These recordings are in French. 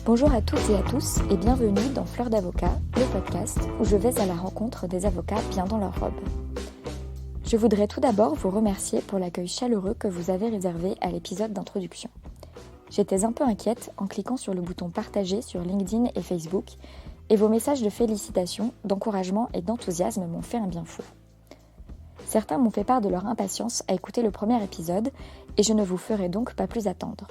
Bonjour à toutes et à tous et bienvenue dans Fleurs d'avocat, le podcast où je vais à la rencontre des avocats bien dans leur robe. Je voudrais tout d'abord vous remercier pour l'accueil chaleureux que vous avez réservé à l'épisode d'introduction. J'étais un peu inquiète en cliquant sur le bouton partager sur LinkedIn et Facebook et vos messages de félicitations, d'encouragement et d'enthousiasme m'ont fait un bien fou. Certains m'ont fait part de leur impatience à écouter le premier épisode et je ne vous ferai donc pas plus attendre.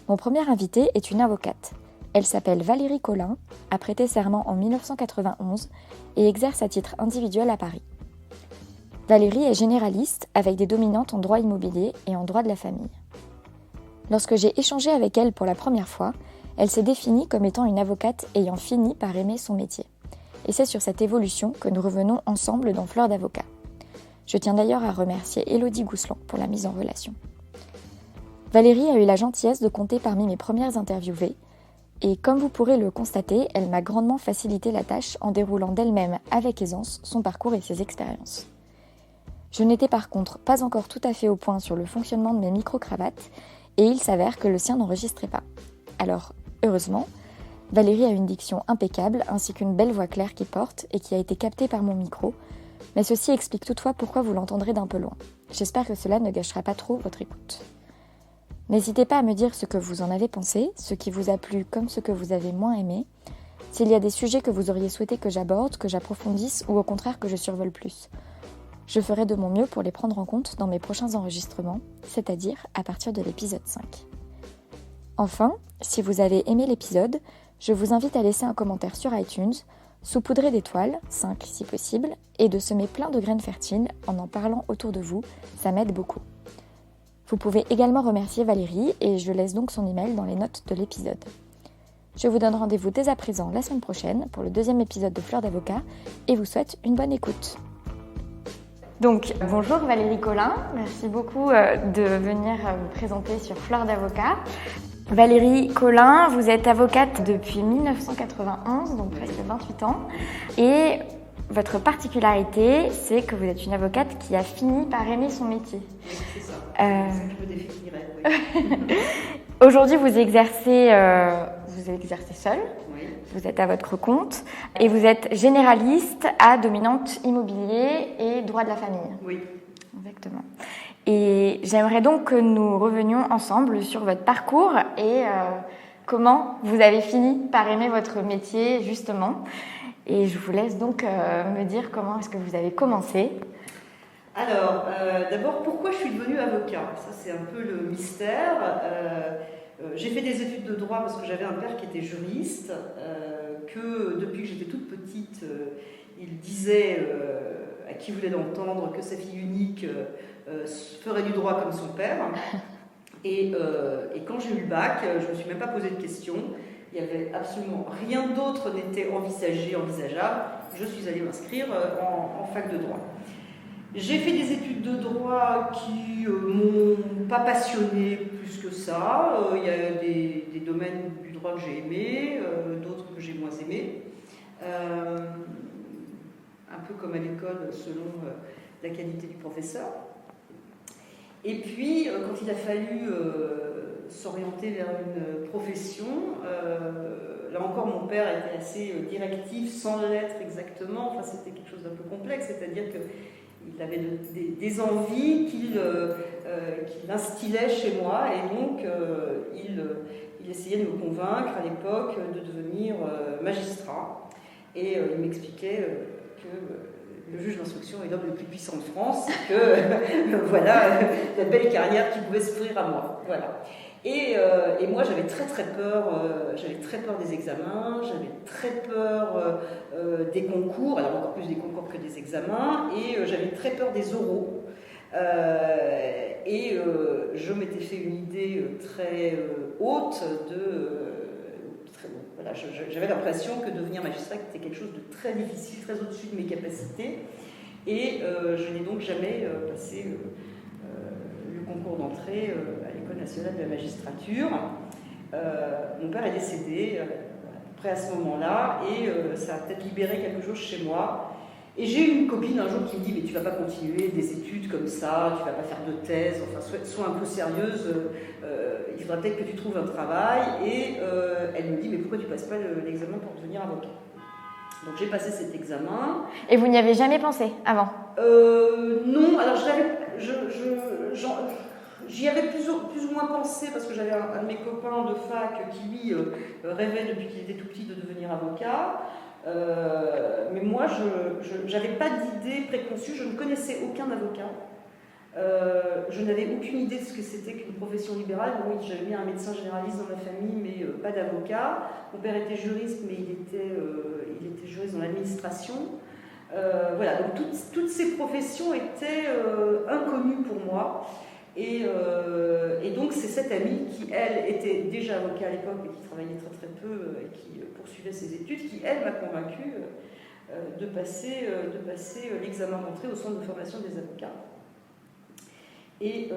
Mon premier invité est une avocate. Elle s'appelle Valérie Collin, a prêté serment en 1991 et exerce à titre individuel à Paris. Valérie est généraliste avec des dominantes en droit immobilier et en droit de la famille. Lorsque j'ai échangé avec elle pour la première fois, elle s'est définie comme étant une avocate ayant fini par aimer son métier. Et c'est sur cette évolution que nous revenons ensemble dans Fleurs d'avocat. Je tiens d'ailleurs à remercier Élodie Gousseland pour la mise en relation. Valérie a eu la gentillesse de compter parmi mes premières interviewées et comme vous pourrez le constater, elle m'a grandement facilité la tâche en déroulant d'elle-même avec aisance son parcours et ses expériences. Je n'étais par contre pas encore tout à fait au point sur le fonctionnement de mes micro-cravates et il s'avère que le sien n'enregistrait pas. Alors, heureusement, Valérie a une diction impeccable ainsi qu'une belle voix claire qui porte et qui a été captée par mon micro, mais ceci explique toutefois pourquoi vous l'entendrez d'un peu loin. J'espère que cela ne gâchera pas trop votre écoute. N'hésitez pas à me dire ce que vous en avez pensé, ce qui vous a plu comme ce que vous avez moins aimé, s'il y a des sujets que vous auriez souhaité que j'aborde, que j'approfondisse ou au contraire que je survole plus. Je ferai de mon mieux pour les prendre en compte dans mes prochains enregistrements, c'est-à-dire à partir de l'épisode 5. Enfin, si vous avez aimé l'épisode, je vous invite à laisser un commentaire sur iTunes, saupoudrer d'étoiles, 5 si possible, et de semer plein de graines fertiles en parlant autour de vous, ça m'aide beaucoup. Vous pouvez également remercier Valérie et je laisse donc son email dans les notes de l'épisode. Je vous donne rendez-vous dès à présent la semaine prochaine pour le deuxième épisode de Fleurs d'avocat et vous souhaite une bonne écoute. Donc, bonjour Valérie Collin, merci beaucoup de venir vous présenter sur Fleurs d'avocat. Valérie Collin, vous êtes avocate depuis 1991, donc presque 28 ans, et votre particularité, c'est que vous êtes une avocate qui a fini par aimer son métier. C'est ça, c'est ça que je me définirais, oui. Aujourd'hui, vous exercez seule, Oui. vous êtes à votre compte, et vous êtes généraliste à dominante immobilier et droit de la famille. Oui. Exactement. Et j'aimerais donc que nous revenions ensemble sur votre parcours et comment vous avez fini par aimer votre métier, justement. Et je vous laisse donc me dire comment est-ce que vous avez commencé. Alors, d'abord, pourquoi je suis devenue avocat ? Ça, c'est un peu le mystère. J'ai fait des études de droit parce que j'avais un père qui était juriste, que depuis que j'étais toute petite, il disait à qui voulait l'entendre que sa fille unique ferait du droit comme son père. Et quand j'ai eu le bac, je ne me suis même pas posé de questions. Il n'y avait absolument rien d'autre n'était envisageable. Je suis allée m'inscrire en fac de droit. J'ai fait des études de droit qui m'ont pas passionnée plus que ça. Il y a des domaines du droit que j'ai aimés, d'autres que j'ai moins aimés. Un peu comme à l'école, selon la qualité du professeur. Et puis, quand il a fallu s'orienter vers une profession, là encore, mon père était assez directif, sans l'être exactement. Enfin, c'était quelque chose d'un peu complexe, c'est-à-dire qu'il avait des envies qu'il instillait chez moi, et donc il essayait de me convaincre à l'époque de devenir magistrat. Et il m'expliquait que le juge d'instruction est l'homme le plus puissant de France, que voilà la belle carrière qui pouvait s'offrir à moi. Voilà. Et moi j'avais très peur des examens, j'avais très peur des concours, alors encore plus des concours que des examens, et j'avais très peur des oraux. Je m'étais fait une idée très haute voilà, j'avais l'impression que devenir magistrat était quelque chose de très difficile, très au-dessus de mes capacités, et je n'ai donc jamais passé le concours d'entrée à l'École nationale de la magistrature. Mon père est décédé à peu près à ce moment-là, et ça a peut-être libéré quelque chose chez moi. Et j'ai une copine un jour qui me dit, mais tu vas pas continuer des études comme ça, tu vas pas faire de thèse, enfin sois un peu sérieuse, il faudra peut-être que tu trouves un travail. Et elle me dit, mais pourquoi tu passes pas l'examen pour devenir avocat? Donc j'ai passé cet examen. Et vous n'y avez jamais pensé avant? Non, alors j'y avais plus ou moins pensé parce que j'avais un de mes copains de fac qui lui rêvait depuis qu'il était tout petit de devenir avocat. Mais moi, je n'avais pas d'idée préconçue, je ne connaissais aucun avocat. Je n'avais aucune idée de ce que c'était qu'une profession libérale. Bon, oui, j'avais bien un médecin généraliste dans ma famille, mais pas d'avocat. Mon père était juriste, mais il était juriste dans l'administration. Voilà, donc toutes ces professions étaient inconnues pour moi. Et donc c'est cette amie qui, elle, était déjà avocat à l'époque, mais qui travaillait très très peu et qui poursuivait ses études, qui, elle, m'a convaincue de passer l'examen d'entrée au centre de formation des avocats. Et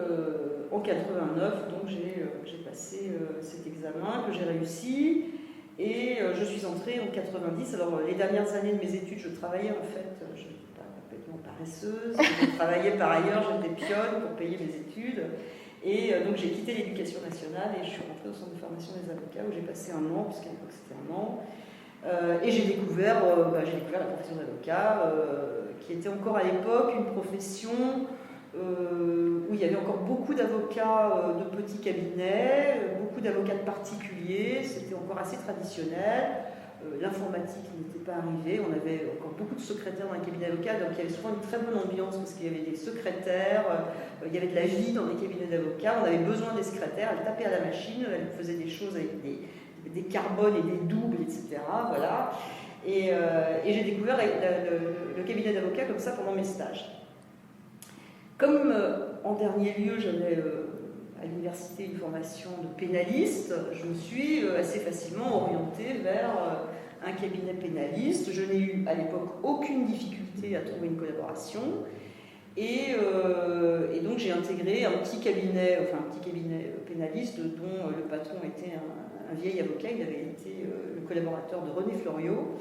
en 89, donc j'ai passé cet examen que j'ai réussi. Et je suis entrée en 90. Alors les dernières années de mes études, je travaillais en fait, je n'étais pas complètement paresseuse, je travaillais par ailleurs, j'étais pionne pour payer mes études. Et donc j'ai quitté l'éducation nationale et je suis rentrée au centre de formation des avocats où j'ai passé un an, puisqu'à l'époque c'était un an. Et j'ai découvert la profession d'avocat, qui était encore à l'époque une profession où il y avait encore beaucoup d'avocats de petits cabinets, beaucoup d'avocats de particuliers, c'était encore assez traditionnel. L'informatique n'était pas arrivée, on avait encore beaucoup de secrétaires dans les cabinets d'avocats, donc il y avait souvent une très bonne ambiance parce qu'il y avait des secrétaires, il y avait de la vie dans les cabinets d'avocats, on avait besoin des secrétaires, elles tapaient à la machine, elles faisaient des choses avec des carbones et des doubles, etc. Voilà. Et j'ai découvert le cabinet d'avocats comme ça pendant mes stages. Comme en dernier lieu, j'avais à l'université une formation de pénaliste, je me suis assez facilement orientée vers un cabinet pénaliste. Je n'ai eu à l'époque aucune difficulté à trouver une collaboration. Et donc j'ai intégré un petit cabinet pénaliste dont le patron était un vieil avocat. Il avait été le collaborateur de René Fleuriot,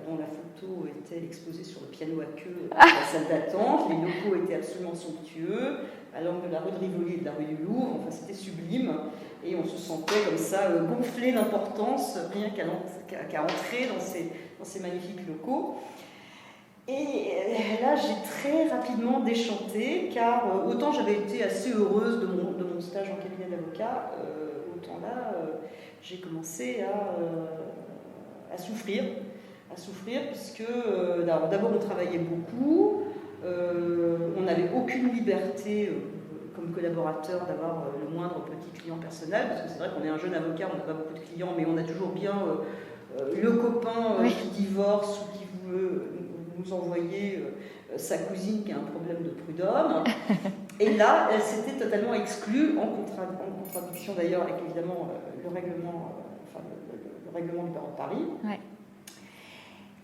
dont la photo était exposée sur le piano à queue de la salle d'attente. Les locaux étaient absolument somptueux, à l'angle de la rue de Rivoli et de la rue du Louvre. Enfin, c'était sublime. Et on se sentait comme ça gonflé d'importance, rien qu'à entrer dans ces magnifiques locaux. Et là, j'ai très rapidement déchanté, car autant j'avais été assez heureuse de mon stage en cabinet d'avocat, autant là, j'ai commencé à souffrir, puisque d'abord on travaillait beaucoup, on n'avait aucune liberté comme collaborateur d'avoir le moindre petit client personnel, parce que c'est vrai qu'on est un jeune avocat, on n'a pas beaucoup de clients, mais on a toujours bien le copain qui divorce ou qui veut nous envoyer sa cousine qui a un problème de prud'homme. Et là, elle s'était totalement exclue, en contradiction d'ailleurs avec évidemment le règlement du barreau de Paris. Ouais.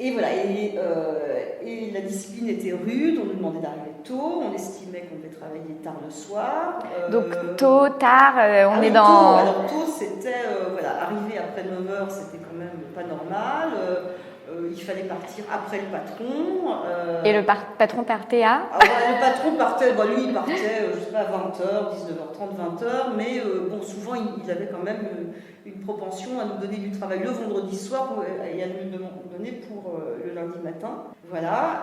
Et voilà, et la discipline était rude, on nous demandait d'arriver tôt, on estimait qu'on devait travailler tard le soir. Donc tôt, tard, on est dans... Tôt, alors tôt, c'était, arriver après 9h, c'était quand même pas normal. Il fallait partir après le patron. Et le patron partait à le patron partait, lui il partait, je sais pas, à 20h, 19h30, 20h, mais souvent il avait quand même une propension à nous donner du travail le vendredi soir et à nous donner pour le lundi matin. Voilà.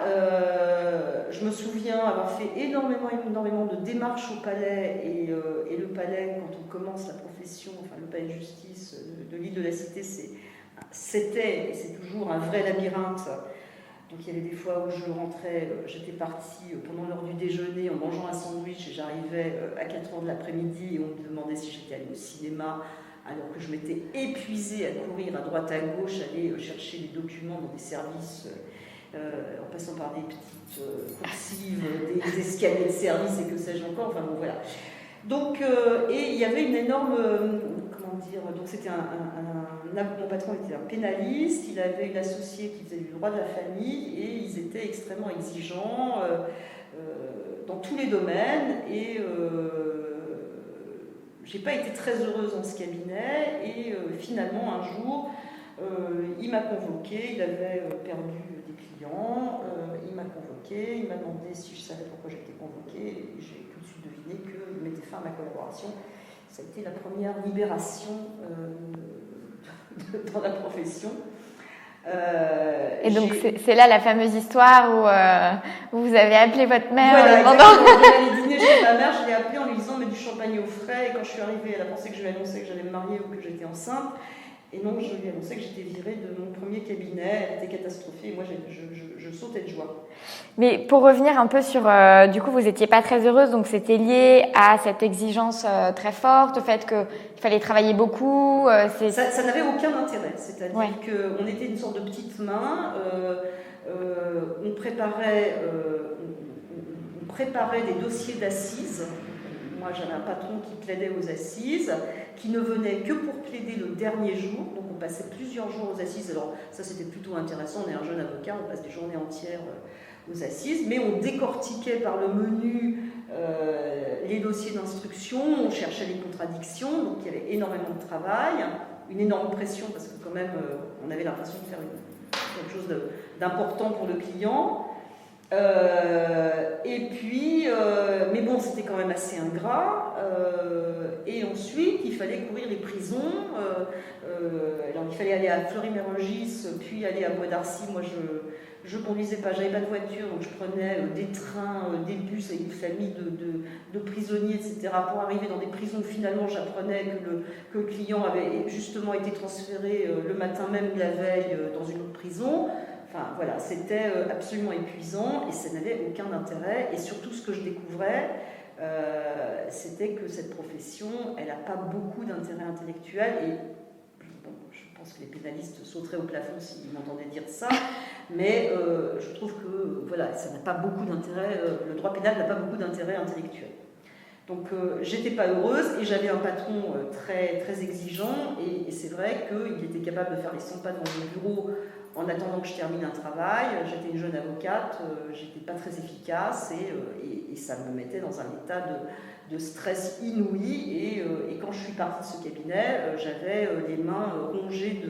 Je me souviens avoir fait énormément de démarches au palais, et le palais, quand on commence la profession, le palais de justice de l'île de la Cité, c'était et c'est toujours un vrai labyrinthe. Donc il y avait des fois où je rentrais, j'étais partie pendant l'heure du déjeuner en mangeant un sandwich et j'arrivais à 4h de l'après-midi et on me demandait si j'étais allée au cinéma, alors que je m'étais épuisée à courir à droite à gauche, aller chercher des documents dans des services, en passant par des petites coursives, des escaliers de service et que sais-je encore, enfin bon voilà. Donc, et il y avait une énorme, donc c'était mon patron était un pénaliste, il avait une associée qui faisait du droit de la famille et ils étaient extrêmement exigeants dans tous les domaines et j'ai pas été très heureuse dans ce cabinet et finalement un jour il m'a convoqué, il avait perdu des clients, m'a convoqué, il m'a demandé si je savais pourquoi j'étais convoqué, et j'ai tout de suite deviné qu'il mettait fin à ma collaboration. Ça a été la première libération dans la profession. Et donc c'est là la fameuse histoire où vous avez appelé votre mère. Voilà, exactement. J'allais dîner chez ma mère, je l'ai appelée en lui disant mais du champagne au frais, et quand je suis arrivée, elle a pensé que je lui annonçais que j'allais me marier ou que j'étais enceinte. Et non, je lui ai annoncé que j'étais virée de mon premier cabinet, elle était catastrophée, et moi je sautais de joie. Mais pour revenir un peu sur, du coup, vous n'étiez pas très heureuse, donc c'était lié à cette exigence très forte, au fait qu'il fallait travailler beaucoup. Ça n'avait aucun intérêt, c'est-à-dire qu'on était une sorte de petite main, on préparait des dossiers d'assises. Moi, j'avais un patron qui plaidait aux assises, qui ne venait que pour plaider le dernier jour. Donc, on passait plusieurs jours aux assises. Alors, ça, c'était plutôt intéressant. On est un jeune avocat, on passe des journées entières aux assises. Mais on décortiquait par le menu les dossiers d'instruction. On cherchait les contradictions. Donc, il y avait énormément de travail, une énorme pression, parce que quand même, on avait l'impression de faire quelque chose d'important pour le client. Et puis, mais bon, c'était quand même assez ingrat. Et ensuite, il fallait courir les prisons. Alors, il fallait aller à Fleury-Mérogis, puis aller à Bois d'Arcy. Moi, je conduisais pas, j'avais pas de voiture, donc je prenais des trains, des bus avec une famille de prisonniers, etc. pour arriver dans des prisons où finalement j'apprenais que le client avait justement été transféré le matin même de la veille dans une autre prison. Enfin voilà, c'était absolument épuisant et ça n'avait aucun intérêt. Et surtout, ce que je découvrais, c'était que cette profession, elle n'a pas beaucoup d'intérêt intellectuel. Et bon, je pense que les pénalistes sauteraient au plafond s'ils m'entendaient dire ça. Mais je trouve que voilà, ça n'a pas beaucoup d'intérêt. Le droit pénal n'a pas beaucoup d'intérêt intellectuel. Donc j'étais pas heureuse et j'avais un patron très, très exigeant. Et c'est vrai qu'il était capable de faire les 100 pas dans le bureau en attendant que je termine un travail. J'étais une jeune avocate, j'étais pas très efficace et ça me mettait dans un état de stress inouï. Et quand je suis partie de ce cabinet, j'avais les mains rongées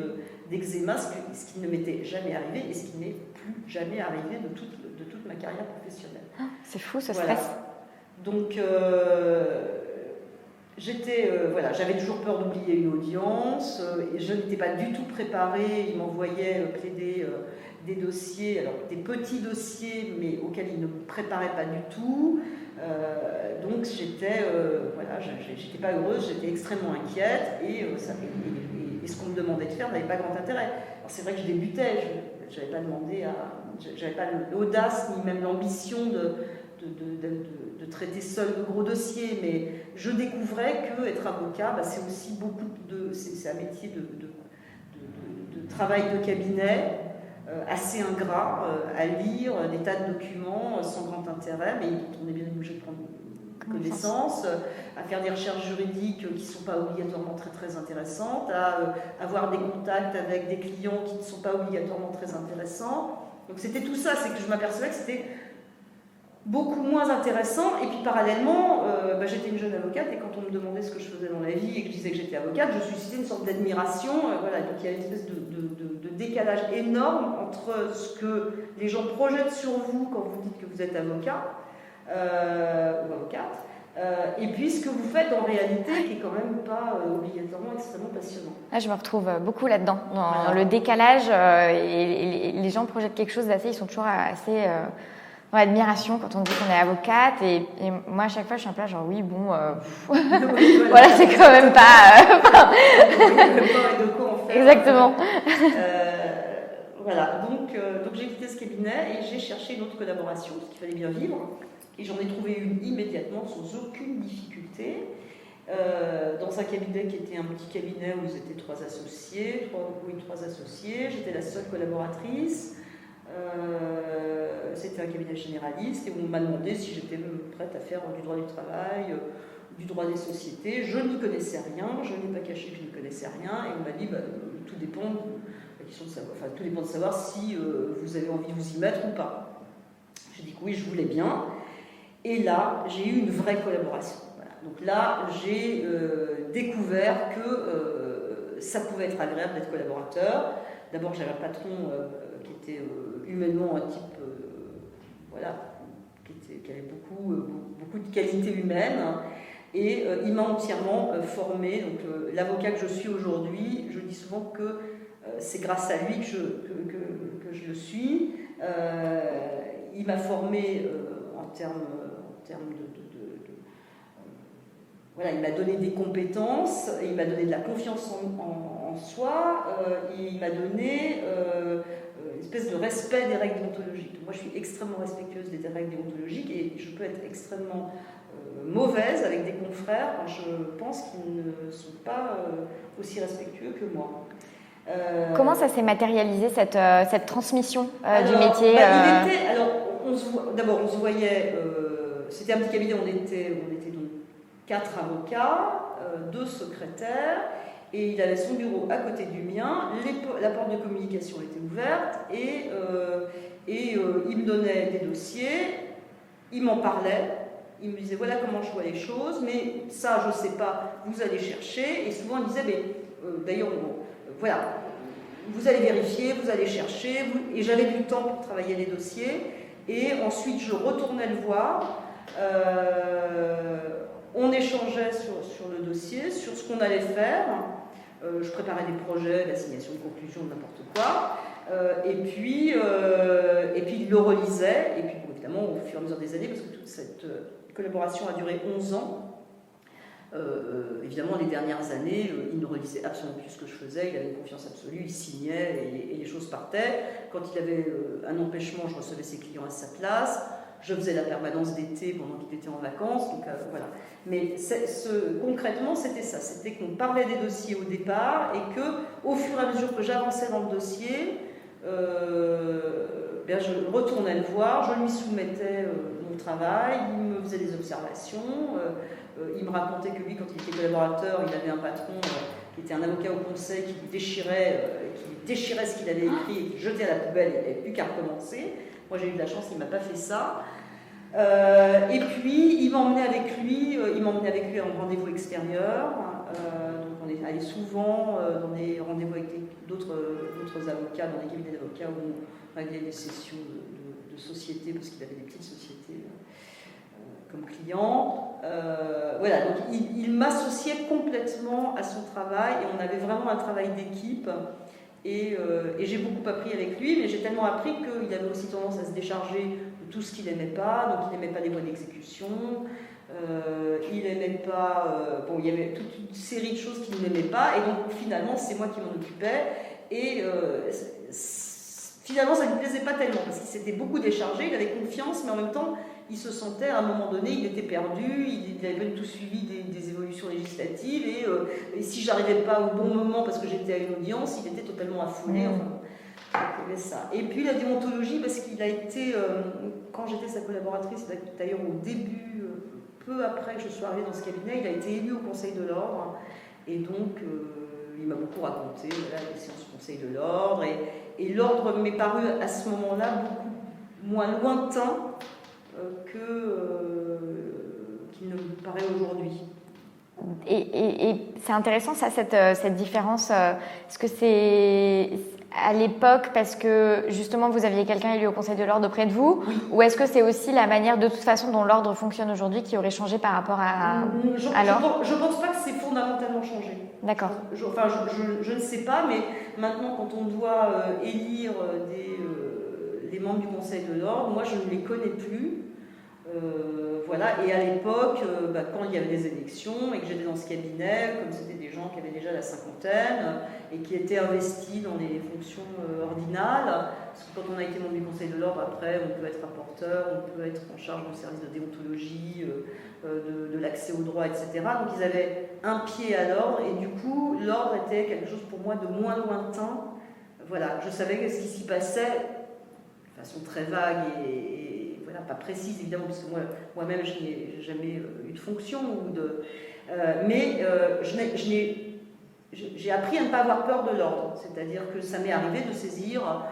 d'eczéma, ce qui ne m'était jamais arrivé et ce qui n'est plus jamais arrivé de toute ma carrière professionnelle. C'est fou ce stress. Donc j'avais toujours peur d'oublier une audience, et je n'étais pas du tout préparée. Ils m'envoyaient plaider des dossiers, alors des petits dossiers, mais auxquels ils ne me préparaient pas du tout. Donc j'étais pas heureuse, j'étais extrêmement inquiète, et ce qu'on me demandait de faire n'avait pas grand intérêt. Alors c'est vrai que je débutais, j'avais pas l'audace ni même l'ambition de traiter seul de gros dossiers, mais je découvrais qu'être avocat, c'est aussi c'est un métier de travail de cabinet, assez ingrat, à lire des tas de documents sans grand intérêt, mais dont on est bien obligé de prendre connaissance, à faire des recherches juridiques qui ne sont pas obligatoirement très très intéressantes, à avoir des contacts avec des clients qui ne sont pas obligatoirement très intéressants. Donc c'était tout ça, c'est que je m'apercevais que c'était beaucoup moins intéressant. Et puis parallèlement, j'étais une jeune avocate, et quand on me demandait ce que je faisais dans la vie et que je disais que j'étais avocate, je suscitais une sorte d'admiration. Donc il y a une espèce de décalage énorme entre ce que les gens projettent sur vous quand vous dites que vous êtes avocat ou avocate, et puis ce que vous faites en réalité, qui est quand même pas obligatoirement extrêmement passionnant. Je me retrouve beaucoup là-dedans, dans le décalage, et les gens projettent quelque chose d'assez, ils sont toujours assez dans l'admiration quand on dit qu'on est avocate, et moi à chaque fois je suis un peu là genre oui bon voilà, c'est quand même pas de quoi en faire. Exactement. Voilà, donc j'ai quitté ce cabinet et j'ai cherché une autre collaboration parce qu'il fallait bien vivre, et j'en ai trouvé une immédiatement sans aucune difficulté, dans un cabinet qui était un petit cabinet où ils étaient trois associés. J'étais la seule collaboratrice. C'était un cabinet généraliste, et on m'a demandé si j'étais prête à faire du droit du travail, du droit des sociétés. Je n'y connaissais rien, je n'ai pas caché que je n'y connaissais rien, et on m'a dit tout dépend tout dépend de savoir si vous avez envie de vous y mettre ou pas. J'ai dit que oui, je voulais bien, et là j'ai eu une vraie collaboration. Voilà. Donc là j'ai découvert que ça pouvait être agréable d'être collaborateur. D'abord j'avais un patron qui était humainement un type qui avait beaucoup de qualités humaines. Et il m'a entièrement formée. Donc l'avocat que je suis aujourd'hui, je dis souvent que c'est grâce à lui que je le suis. Il m'a formée en termes voilà, il m'a donné des compétences, il m'a donné de la confiance en soi, il m'a donné une espèce de respect des règles déontologiques. Moi, je suis extrêmement respectueuse des règles déontologiques et je peux être extrêmement mauvaise avec des confrères quand je pense qu'ils ne sont pas aussi respectueux que moi. Comment ça s'est matérialisé cette transmission du métier D'abord, on se voyait, c'était un petit cabinet, on était donc 4 avocats, 2 secrétaires, et il avait son bureau à côté du mien, la porte de communication était ouverte, et il me donnait des dossiers, il m'en parlait, il me disait voilà comment je vois les choses, mais ça je ne sais pas, vous allez chercher, et souvent il disait d'ailleurs, voilà, vous allez vérifier, vous allez chercher, et j'avais du temps pour travailler les dossiers, et ensuite je retournais le voir, on échangeait sur le dossier, sur ce qu'on allait faire, je préparais des projets, l'assignation de conclusion, n'importe quoi, et puis il le relisait, et puis bon, évidemment au fur et à mesure des années, parce que toute cette collaboration a duré 11 ans, évidemment, les dernières années, il ne relisait absolument plus ce que je faisais, il avait une confiance absolue, il signait et les choses partaient. Quand il avait un empêchement, je recevais ses clients à sa place, je faisais la permanence d'été pendant qu'il était en vacances, donc voilà. Mais concrètement, c'était ça, c'était qu'on parlait des dossiers au départ et qu'au fur et à mesure que j'avançais dans le dossier, je retournais le voir, je lui soumettais mon travail, il me faisait des observations, il me racontait que lui, quand il était collaborateur, il avait un patron qui était un avocat au conseil qui déchirait ce qu'il avait écrit et qui jetait à la poubelle, il n'avait plus qu'à recommencer. Moi j'ai eu de la chance, il ne m'a pas fait ça. Et puis il m'emmenait avec lui en rendez-vous extérieur. Donc on est allé souvent dans des rendez-vous avec d'autres avocats, dans des cabinets d'avocats où on réglait des sessions de société, parce qu'il avait des petites sociétés comme client. Voilà, donc il m'associait complètement à son travail et on avait vraiment un travail d'équipe. Et j'ai beaucoup appris avec lui, mais j'ai tellement appris qu'il avait aussi tendance à se décharger de tout ce qu'il n'aimait pas. Donc il n'aimait pas les voies d'exécution, il n'aimait pas... il y avait toute une série de choses qu'il n'aimait pas, et donc finalement c'est moi qui m'en occupais. Et finalement ça ne lui plaisait pas tellement, parce qu'il s'était beaucoup déchargé, il avait confiance, mais en même temps il se sentait, à un moment donné, il était perdu, il n'avait pas du tout suivi des évolutions législatives, et si j'arrivais pas au bon moment parce que j'étais à une audience, il était totalement affolé. Enfin, ça. Et puis la déontologie, parce qu'il a été, quand j'étais sa collaboratrice, d'ailleurs au début, peu après que je sois arrivée dans ce cabinet, il a été élu au Conseil de l'Ordre, et donc il m'a beaucoup raconté les séances du Conseil de l'Ordre, et l'Ordre m'est paru à ce moment-là beaucoup moins lointain qu'il ne me paraît aujourd'hui. Et c'est intéressant ça, cette différence. Est-ce que c'est à l'époque parce que justement vous aviez quelqu'un élu au Conseil de l'Ordre auprès de vous, oui. Ou est-ce que c'est aussi la manière de toute façon dont l'Ordre fonctionne aujourd'hui qui aurait changé par rapport à l'Ordre ? Je ne pense pas que c'est fondamentalement changé. D'accord. Je ne sais pas, mais maintenant quand on doit élire les membres du Conseil de l'Ordre, moi je ne les connais plus. Voilà, et à l'époque, quand il y avait des élections et que j'étais dans ce cabinet, comme c'était des gens qui avaient déjà la cinquantaine et qui étaient investis dans les fonctions ordinales, parce que quand on a été membre du Conseil de l'Ordre, après on peut être rapporteur, on peut être en charge du service de déontologie, de l'accès au droit, etc. Donc ils avaient un pied à l'Ordre, et du coup l'Ordre était quelque chose pour moi de moins lointain. Voilà, je savais ce qui s'y passait de façon très vague et pas précise évidemment, parce que moi-même je n'ai jamais eu de fonction, mais j'ai appris à ne pas avoir peur de l'Ordre, c'est-à-dire que ça m'est arrivé de saisir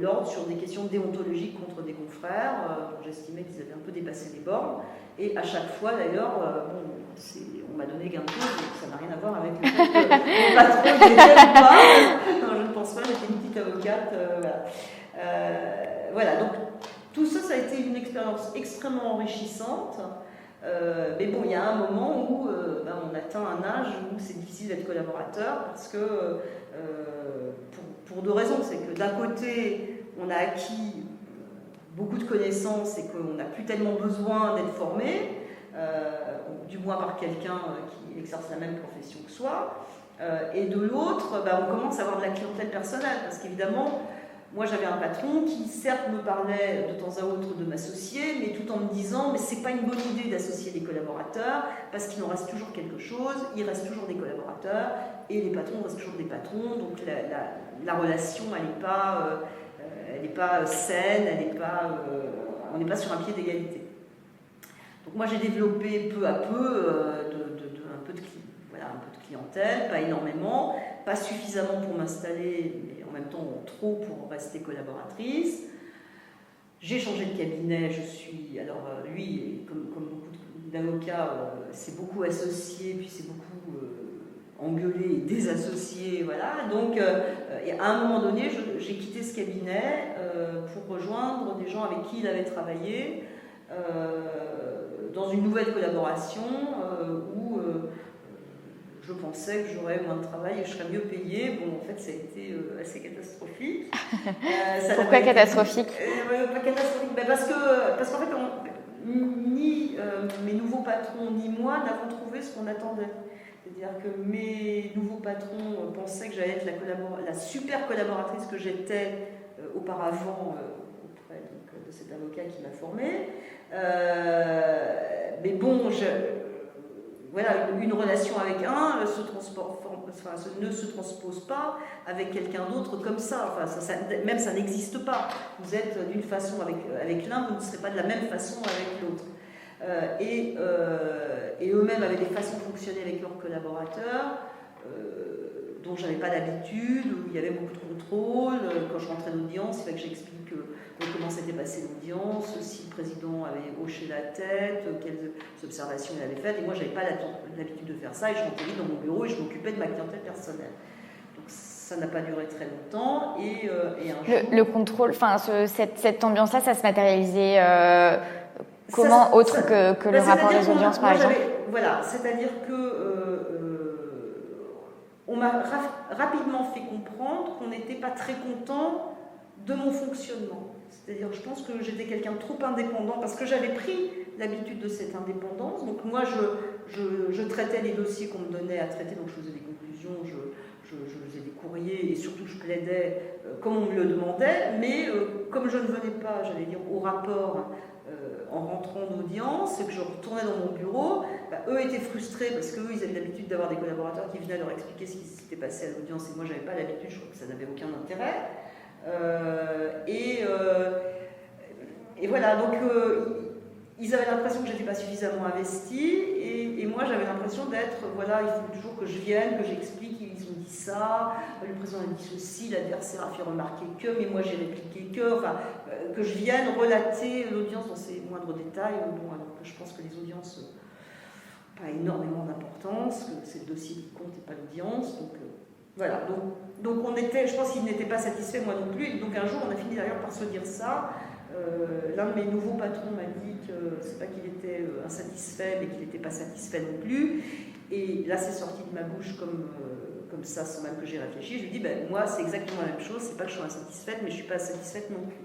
l'Ordre sur des questions déontologiques contre des confrères dont j'estimais qu'ils avaient un peu dépassé les bornes, et à chaque fois d'ailleurs, on m'a donné gain de cause, ça n'a rien à voir avec le fait que mon patron n'était ou pas. Non, je ne pense pas, j'étais une petite avocate, voilà. Voilà, donc tout ça, ça a été une expérience extrêmement enrichissante. Mais bon, il y a un moment où on atteint un âge où c'est difficile d'être collaborateur parce que, pour deux raisons, c'est que d'un côté, on a acquis beaucoup de connaissances et qu'on n'a plus tellement besoin d'être formé, du moins par quelqu'un qui exerce la même profession que soi. Et de l'autre, on commence à avoir de la clientèle personnelle parce qu'évidemment, moi j'avais un patron qui certes me parlait de temps à autre de m'associer, mais tout en me disant mais c'est pas une bonne idée d'associer des collaborateurs parce qu'il en reste toujours quelque chose, il reste toujours des collaborateurs et les patrons restent toujours des patrons, donc la relation elle n'est pas saine, on n'est pas sur un pied d'égalité. Donc moi j'ai développé peu à peu un peu de clientèle, pas énormément, pas suffisamment pour m'installer, mais en même temps trop pour rester collaboratrice. J'ai changé de cabinet, lui, comme beaucoup d'avocats, c'est beaucoup associé, puis c'est beaucoup engueulé et désassocié, voilà. Donc, et à un moment donné, j'ai quitté ce cabinet pour rejoindre des gens avec qui il avait travaillé dans une nouvelle collaboration où je pensais que j'aurais moins de travail et que je serais mieux payée. Bon, en fait, ça a été assez catastrophique. Pourquoi catastrophique ? Pas catastrophique, parce qu'en fait, ni mes nouveaux patrons ni moi n'avons trouvé ce qu'on attendait. C'est-à-dire que mes nouveaux patrons pensaient que j'allais être la super collaboratrice que j'étais auparavant auprès de cet avocat qui m'a formée. Mais bon, voilà, une relation avec un ne se transpose pas avec quelqu'un d'autre comme ça. Même ça n'existe pas. Vous êtes d'une façon avec l'un, vous ne serez pas de la même façon avec l'autre. Et eux-mêmes avaient des façons de fonctionner avec leurs collaborateurs dont je n'avais pas l'habitude, où il y avait beaucoup de contrôle. Quand je rentrais d'audience, il fallait que j'explique comment s'était passée l'audience, si le président avait hoché la tête, quelles observations il avait faites. Et moi, je n'avais pas l'habitude de faire ça, et je rentrais vite dans mon bureau et je m'occupais de ma clientèle personnelle. Donc ça n'a pas duré très longtemps. Et un jour, le contrôle, cette ambiance-là, ça se matérialisait comment, autre que le rapport des audiences, par exemple ? Voilà, c'est-à-dire que on m'a rapidement fait comprendre qu'on n'était pas très content de mon fonctionnement. C'est-à-dire, je pense que j'étais quelqu'un de trop indépendant parce que j'avais pris l'habitude de cette indépendance. Donc moi, je traitais les dossiers qu'on me donnait à traiter, donc je faisais des conclusions, je faisais des courriers et surtout je plaidais comme on me le demandait. Mais comme je ne venais pas, j'allais dire, au rapport en rentrant d'audience et que je retournais dans mon bureau, eux étaient frustrés parce qu'eux, ils avaient l'habitude d'avoir des collaborateurs qui venaient leur expliquer ce qui s'était passé à l'audience et moi, je n'avais pas l'habitude, je crois que ça n'avait aucun intérêt. Et voilà, donc ils avaient l'impression que je n'étais pas suffisamment investie et moi j'avais l'impression d'être, voilà, il faut toujours que je vienne, que j'explique, ils ont dit ça, le président a dit ceci, l'adversaire a fait remarquer que, mais moi j'ai répliqué que je vienne relater l'audience dans ses moindres détails, bon, alors que je pense que les audiences n'ont pas énormément d'importance, que c'est le dossier qui compte et pas l'audience, donc voilà, donc je pense qu'ils n'étaient pas satisfaits, moi non plus, et donc un jour on a fini d'ailleurs par se dire ça. L'un de mes nouveaux patrons m'a dit que c'est pas qu'il était insatisfait, mais qu'il n'était pas satisfait non plus. Et là, c'est sorti de ma bouche comme ça, sans même que j'ai réfléchi. Je lui ai dit, moi, c'est exactement la même chose. C'est pas que je sois insatisfaite, mais je suis pas insatisfaite non plus.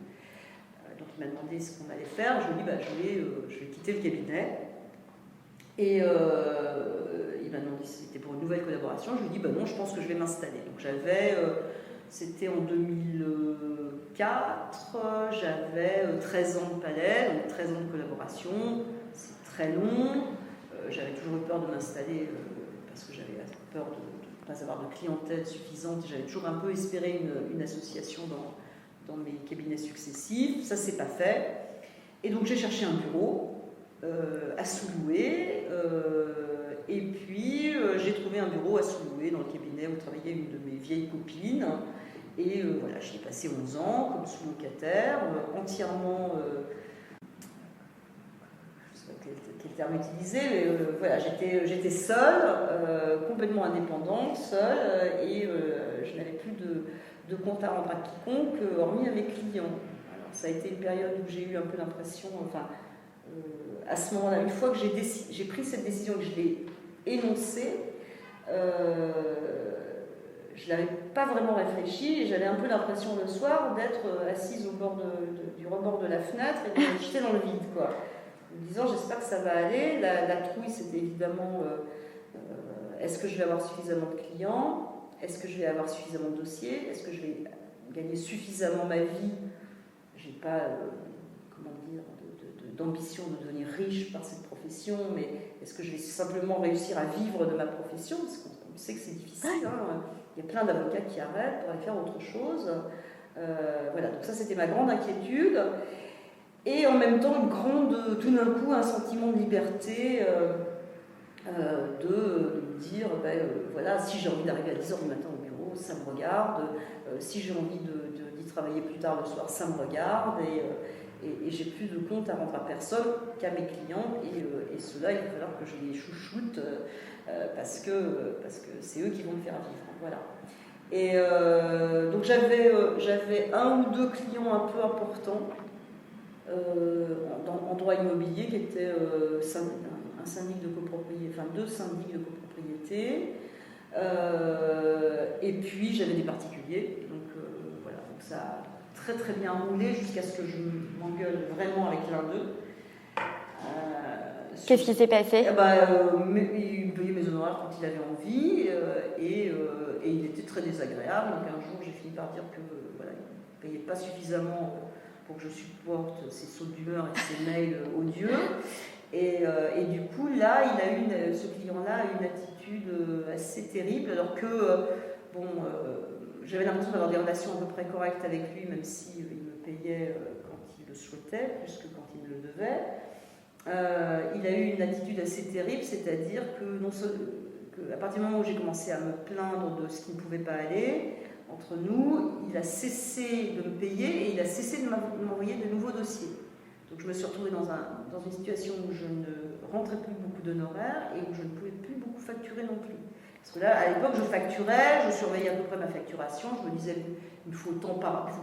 Donc, il m'a demandé ce qu'on allait faire. Je lui ai dit, je vais quitter le cabinet. Et il m'a demandé si c'était pour une nouvelle collaboration. Je lui ai dit, non, je pense que je vais m'installer. Donc, c'était en 2004, j'avais 13 ans de palais, donc 13 ans de collaboration, c'est très long. J'avais toujours eu peur de m'installer parce que j'avais peur de ne pas avoir de clientèle suffisante. J'avais toujours un peu espéré une association dans mes cabinets successifs. Ça, c'est pas fait. Et donc, j'ai cherché un bureau à sous-louer. Et puis, j'ai trouvé un bureau à sous-louer dans le cabinet où travaillait une de mes vieilles copines. Et voilà, j'y ai passé 11 ans comme sous-locataire, entièrement, je ne sais pas quel terme utiliser, mais voilà, j'étais seule, complètement indépendante, seule, et je n'avais plus de compte à rendre à quiconque, hormis à mes clients. Alors ça a été une période où j'ai eu un peu l'impression, à ce moment-là, une fois que j'ai pris cette décision, que je l'ai énoncée, je n'avais pas vraiment réfléchi et j'avais un peu l'impression le soir d'être assise au bord du rebord de la fenêtre et de me jeter dans le vide, quoi. En me disant, j'espère que ça va aller. La trouille, c'était évidemment, est-ce que je vais avoir suffisamment de clients? Est-ce que je vais avoir suffisamment de dossiers? Est-ce que je vais gagner suffisamment ma vie? Je n'ai pas, d'ambition de devenir riche par cette profession, mais est-ce que je vais simplement réussir à vivre de ma profession? Parce qu'on sait que c'est difficile. Hein. Il y a plein d'avocats qui arrêtent pour aller faire autre chose. Voilà, donc ça c'était ma grande inquiétude. Et en même temps, tout d'un coup, un sentiment de liberté, de me dire, voilà, si j'ai envie d'arriver à 10h du matin au bureau, ça me regarde. Si j'ai envie d'y travailler plus tard le soir, ça me regarde. Et j'ai plus de compte à rendre à personne qu'à mes clients. Et ceux-là, il va falloir que je les chouchoute parce que c'est eux qui vont me faire vivre. Voilà. Et donc j'avais un ou deux clients un peu importants en droit immobilier qui étaient un syndic de copropriété, enfin 2 syndics de copropriété. Et puis j'avais des particuliers. Donc voilà, donc ça a très très bien roulé jusqu'à ce que je m'engueule vraiment avec l'un d'eux. Qu'est-ce qui s'est passé? Il me payait mes honoraires quand il avait envie et il était très désagréable. Donc un jour j'ai fini par dire que voilà, il ne payait pas suffisamment pour que je supporte ses sautes d'humeur et ses mails odieux. Et du coup là, ce client-là a eu une attitude assez terrible, alors que j'avais l'impression d'avoir des relations à peu près correctes avec lui, même s'il me payait quand il le souhaitait, plus que quand il me le devait. Il a eu une attitude assez terrible, c'est-à-dire qu'à partir du moment où j'ai commencé à me plaindre de ce qui ne pouvait pas aller entre nous, il a cessé de me payer et il a cessé de m'envoyer de nouveaux dossiers. Donc je me suis retrouvée dans une situation où je ne rentrais plus beaucoup d'honoraires et où je ne pouvais plus beaucoup facturer non plus. Parce que là, à l'époque, je facturais, je surveillais à peu près ma facturation, je me disais, il faut que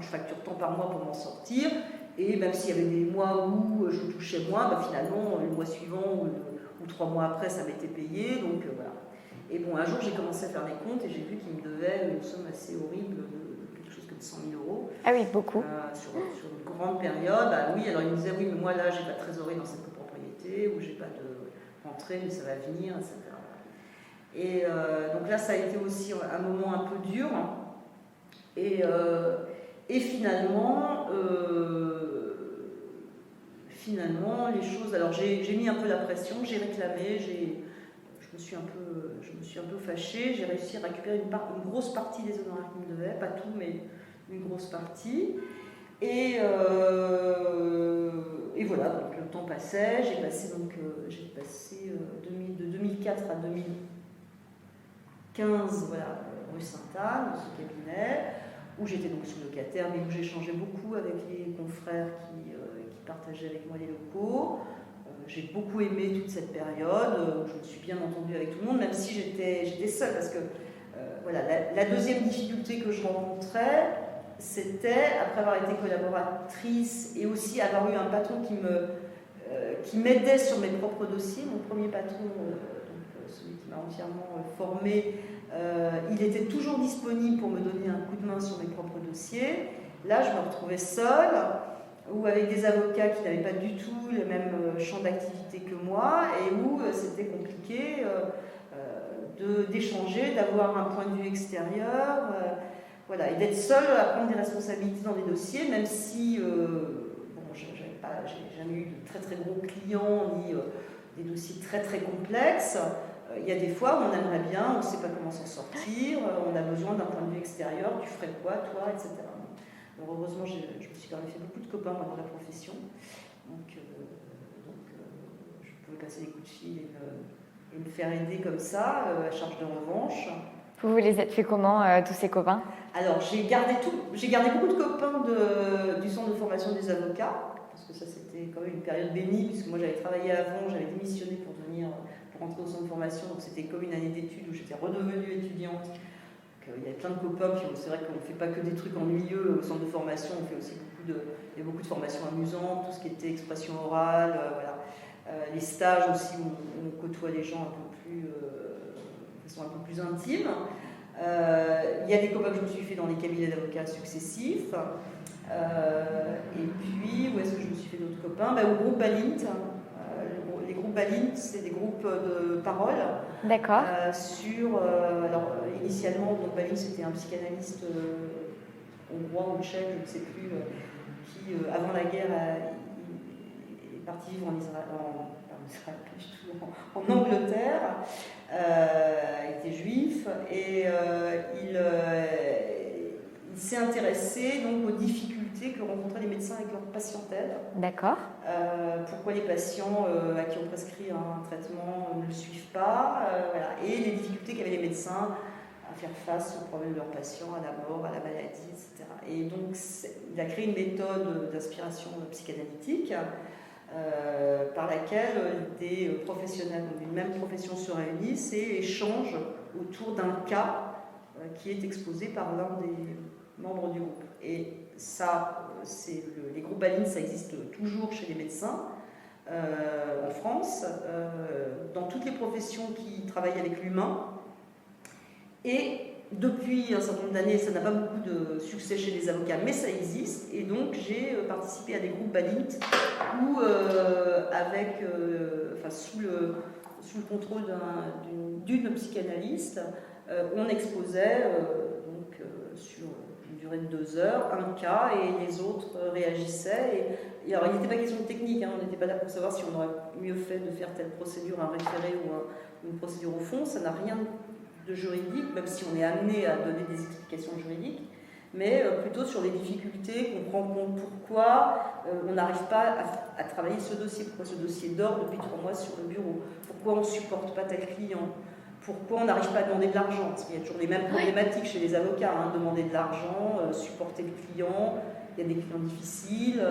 je facture tant par mois pour m'en sortir. Et même s'il y avait des mois où je touchais moins, finalement, le mois suivant ou 3 mois après, ça m'était payé. Donc voilà. Et bon, un jour, j'ai commencé à faire les comptes et j'ai vu qu'il me devait une somme assez horrible de quelque chose comme 100 000 euros. Ah oui, beaucoup. Sur une grande période. Oui, alors il me disait, oui, mais moi là, j'ai pas de trésorerie dans cette copropriété, ou j'ai pas de rentrée, mais ça va venir, etc. Et donc là, ça a été aussi un moment un peu dur. Et finalement, les choses. Alors j'ai mis un peu la pression, j'ai réclamé, je me suis un peu fâchée. J'ai réussi à récupérer une grosse partie des honoraires qu'il me devait, pas tout, mais une grosse partie. Et voilà, donc le temps passait. J'ai passé de 2004 à 2015, voilà, rue Sainte-Anne, dans ce cabinet, où j'étais donc sous-locataire, mais où j'échangeais beaucoup avec les confrères qui partageaient avec moi les locaux. J'ai beaucoup aimé toute cette période, je me suis bien entendue avec tout le monde, même si j'étais seule, parce que voilà, la deuxième difficulté que je rencontrais, c'était, après avoir été collaboratrice et aussi avoir eu un patron qui m'aidait sur mes propres dossiers. Mon premier patron, celui qui m'a entièrement formée, il était toujours disponible pour me donner un coup de main sur mes propres dossiers. Là, je me retrouvais seule, ou avec des avocats qui n'avaient pas du tout le même champ d'activité que moi, et où c'était compliqué d'échanger, d'avoir un point de vue extérieur, voilà, et d'être seule à prendre des responsabilités dans des dossiers, même si j'ai jamais eu de très très gros clients, ni des dossiers très très complexes. Il y a des fois où on aimerait bien, on ne sait pas comment s'en sortir, on a besoin d'un point de vue extérieur, tu ferais quoi toi, etc. Alors, heureusement, je me suis quand même fait beaucoup de copains dans la profession, donc je pouvais passer des coups de fil et me faire aider comme ça, à charge de revanche. Vous les êtes fait comment, tous ces copains? Alors, j'ai gardé beaucoup de copains du centre de formation des avocats, parce que ça c'était quand même une période bénie, puisque moi j'avais travaillé avant, j'avais démissionné pour rentrer au centre de formation, donc c'était comme une année d'études où j'étais redevenue étudiante. Donc, il y a plein de copains, puis c'est vrai qu'on ne fait pas que des trucs ennuyeux au centre de formation, on fait aussi il y a beaucoup de formations amusantes, tout ce qui était expression orale, voilà. Les stages aussi, où on côtoie les gens de façon un peu plus intime. Il y a des copains que je me suis fait dans les cabinets d'avocats successifs. Et puis, où est-ce que je me suis fait d'autres copains? Au groupe Balint. Les groupes Balint, c'est des groupes de parole. D'accord. Alors, initialement, le groupe Balint, c'était un psychanalyste hongrois ou tchèque, je ne sais plus, qui, avant la guerre, est parti vivre en Angleterre. Il était juif et il s'est intéressé donc aux difficultés que rencontraient les médecins avec leur patientèle. D'accord. Pourquoi les patients à qui on prescrit un traitement ne le suivent pas, voilà. Et les difficultés qu'avaient les médecins à faire face aux problèmes de leurs patients, à la mort, à la maladie, etc. Et donc il a créé une méthode d'inspiration psychanalytique par laquelle des professionnels d'une même profession se réunissent et échangent autour d'un cas qui est exposé par l'un des membres du groupe. Et ça, les groupes Balint, ça existe toujours chez les médecins en France, dans toutes les professions qui travaillent avec l'humain. Et depuis un certain nombre d'années, ça n'a pas beaucoup de succès chez les avocats, mais ça existe. Et donc, j'ai participé à des groupes Balint où, sous le contrôle d'une psychanalyste, on exposait sur une durée de 2 heures un cas et les autres réagissaient. Et alors, il n'était pas question de technique, on n'était pas là pour savoir si on aurait mieux fait de faire telle procédure, un référé ou une procédure au fond. Ça n'a rien de juridique, même si on est amené à donner des explications juridiques, mais plutôt sur les difficultés, qu'on prend compte pourquoi on n'arrive pas à travailler ce dossier, pourquoi ce dossier dort depuis 3 mois sur le bureau, pourquoi on ne supporte pas tel client, pourquoi on n'arrive pas à demander de l'argent, parce qu'il y a toujours les mêmes problématiques chez les avocats, demander de l'argent, supporter le client, il y a des clients difficiles,